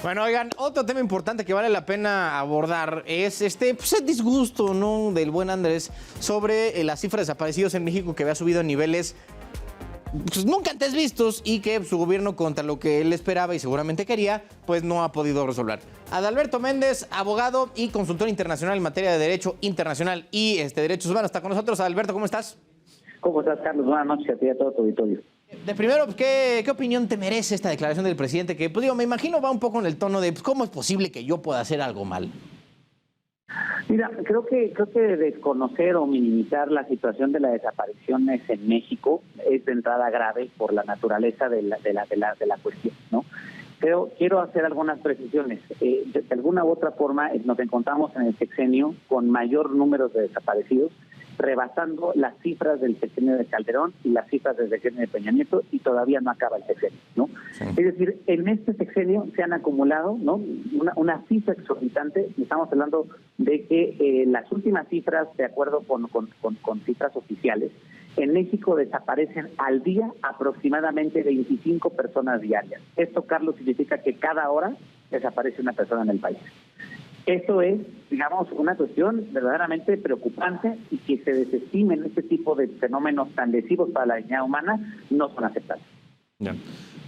Bueno, oigan, otro tema importante que vale la pena abordar es el disgusto, ¿no?, del buen Andrés sobre las cifras de desaparecidos en México, que había subido a niveles nunca antes vistos y que su gobierno, contra lo que él esperaba y seguramente quería, pues no ha podido resolver. Adalberto Méndez, abogado y consultor internacional en materia de derecho internacional y derechos humanos, está con nosotros. Adalberto, ¿cómo estás? ¿Cómo estás, Carlos? Buenas noches a ti y a todo tu auditorio. De primero, ¿qué opinión te merece esta declaración del presidente? Que, pues digo, me imagino va un poco en el tono de, pues, ¿cómo es posible que yo pueda hacer algo mal? Mira, creo que desconocer o minimizar la situación de las desapariciones en México es de entrada grave por la naturaleza de la cuestión, ¿no? Pero quiero hacer algunas precisiones. De alguna u otra forma nos encontramos en el sexenio con mayor número de desaparecidos, rebasando las cifras del sexenio de Calderón y las cifras del sexenio de Peña Nieto, y todavía no acaba el sexenio, ¿no? Sí. Es decir, en este sexenio se han acumulado, ¿no?, una cifra exorbitante. Estamos hablando de que las últimas cifras, de acuerdo con cifras oficiales, en México desaparecen al día aproximadamente 25 personas diarias. Esto, Carlos, significa que cada hora desaparece una persona en el país. Esto es, digamos, una cuestión verdaderamente preocupante, y que se desestimen este tipo de fenómenos tan lesivos para la dignidad humana no son aceptables. Ya.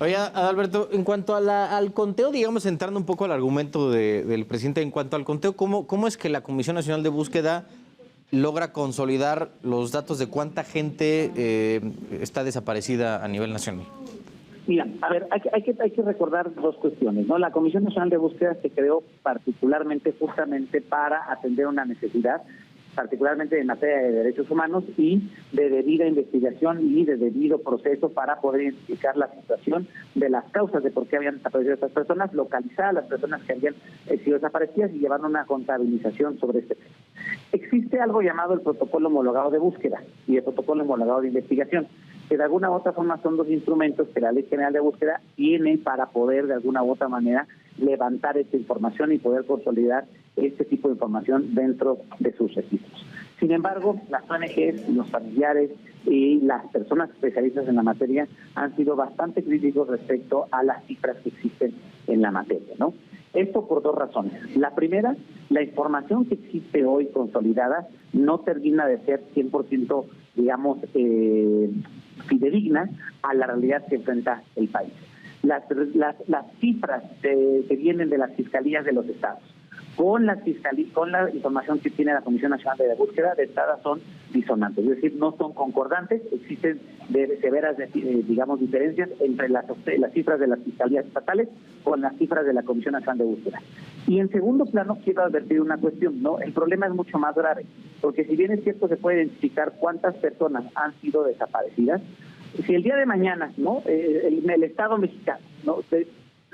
Oye, Adalberto, en cuanto a al conteo, digamos, entrando un poco al argumento del presidente, en cuanto al conteo, ¿cómo es que la Comisión Nacional de Búsqueda logra consolidar los datos de cuánta gente está desaparecida a nivel nacional? Mira, a ver, hay que recordar dos cuestiones, ¿no? La Comisión Nacional de Búsqueda se creó particularmente, justamente, para atender una necesidad, particularmente en materia de derechos humanos y de debida investigación y de debido proceso para poder identificar la situación de las causas de por qué habían desaparecido estas personas, localizar a las personas que habían sido desaparecidas y llevar una contabilización sobre este tema. Existe algo llamado el protocolo homologado de búsqueda y el protocolo homologado de investigación, que de alguna u otra forma son dos instrumentos que la Ley General de Búsqueda tiene para poder de alguna u otra manera levantar esta información y poder consolidar este tipo de información dentro de sus registros. Sin embargo, las ONGs, los familiares y las personas especialistas en la materia han sido bastante críticos respecto a las cifras que existen en la materia, ¿no? Esto por dos razones. La primera, la información que existe hoy consolidada no termina de ser 100%, digamos, fidedigna a la realidad que enfrenta el país. Las cifras que vienen de las fiscalías de los estados con la información que tiene la Comisión Nacional de Búsqueda de entrada son disonantes, es decir, no son concordantes. Existen severas, digamos, diferencias entre las cifras de las fiscalías estatales con las cifras de la Comisión Nacional de Búsqueda. Y en segundo plano, quiero advertir una cuestión, ¿no? El problema es mucho más grave, porque si bien es cierto se puede identificar cuántas personas han sido desaparecidas, si el día de mañana, ¿no?, el Estado mexicano, ¿no?,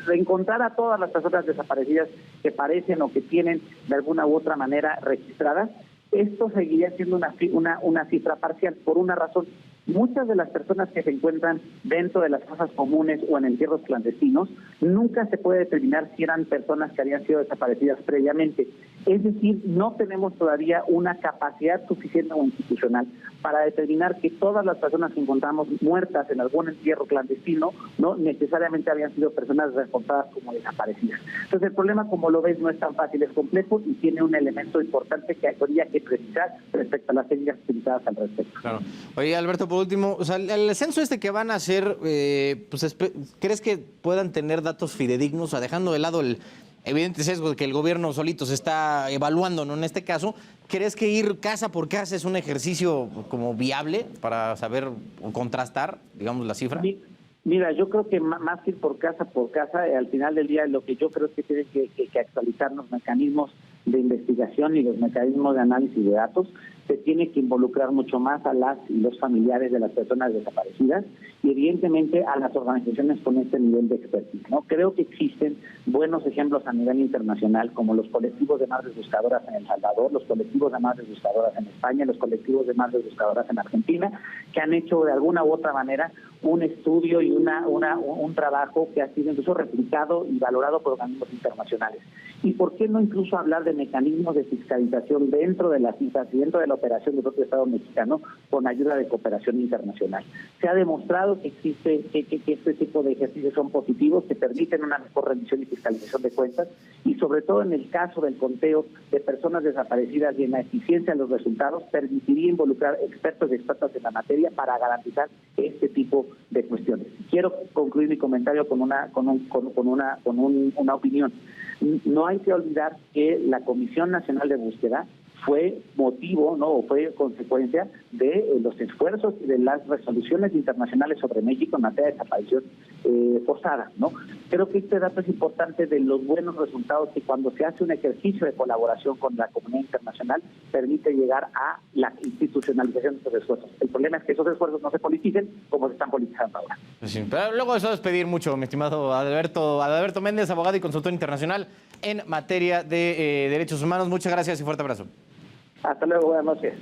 reencontrar a todas las personas desaparecidas que parecen o que tienen de alguna u otra manera registradas, esto seguiría siendo una cifra parcial, por una razón. Muchas de las personas que se encuentran dentro de las fosas comunes o en entierros clandestinos, nunca se puede determinar si eran personas que habían sido desaparecidas previamente. Es decir, no tenemos todavía una capacidad suficiente o institucional para determinar que todas las personas que encontramos muertas en algún entierro clandestino no necesariamente habían sido personas reportadas como desaparecidas. Entonces, el problema, como lo ves, no es tan fácil, es complejo y tiene un elemento importante que habría que precisar respecto a las técnicas utilizadas al respecto. Claro. Oye, Alberto, por último, o sea, el censo que van a hacer, ¿crees que puedan tener datos fidedignos? O sea, dejando de lado el evidente sesgo de que el gobierno solito se está evaluando, ¿no? En este caso, ¿crees que ir casa por casa es un ejercicio como viable para saber o contrastar, digamos, la cifra? Mira, yo creo que más que ir por casa, al final del día lo que yo creo es que tiene que actualizar los mecanismos de investigación y los mecanismos de análisis de datos. Se tiene que involucrar mucho más a las y los familiares de las personas desaparecidas y evidentemente a las organizaciones con este nivel de expertise, ¿no? Creo que existen buenos ejemplos a nivel internacional, como los colectivos de madres buscadoras en El Salvador, los colectivos de madres buscadoras en España, los colectivos de madres buscadoras en Argentina, que han hecho de alguna u otra manera un estudio y un trabajo que ha sido incluso replicado y valorado por organismos internacionales. ¿Y por qué no incluso hablar de mecanismos de fiscalización dentro de las cifras, dentro de la operación del propio Estado mexicano, con ayuda de cooperación internacional? Se ha demostrado que existe que este tipo de ejercicios son positivos, que permiten una mejor rendición y fiscalización de cuentas, y sobre todo en el caso del conteo de personas desaparecidas y en la eficiencia de los resultados, permitiría involucrar expertos y expertas en la materia para garantizar este tipo de cuestiones. Quiero concluir mi comentario con una opinión. No hay que olvidar que la Comisión Nacional de Búsqueda fue motivo, ¿no?, o fue consecuencia de los esfuerzos y de las resoluciones internacionales sobre México en materia de desaparición forzada, ¿no? Creo que este dato es importante de los buenos resultados que cuando se hace un ejercicio de colaboración con la comunidad internacional permite llegar a la institucionalización de estos esfuerzos. El problema es que esos esfuerzos no se politicen como se están politizando ahora. Sí, pero luego eso es pedir mucho, mi estimado Adalberto Méndez, abogado y consultor internacional en materia de derechos humanos. Muchas gracias y fuerte abrazo. Hasta luego, buenas noches.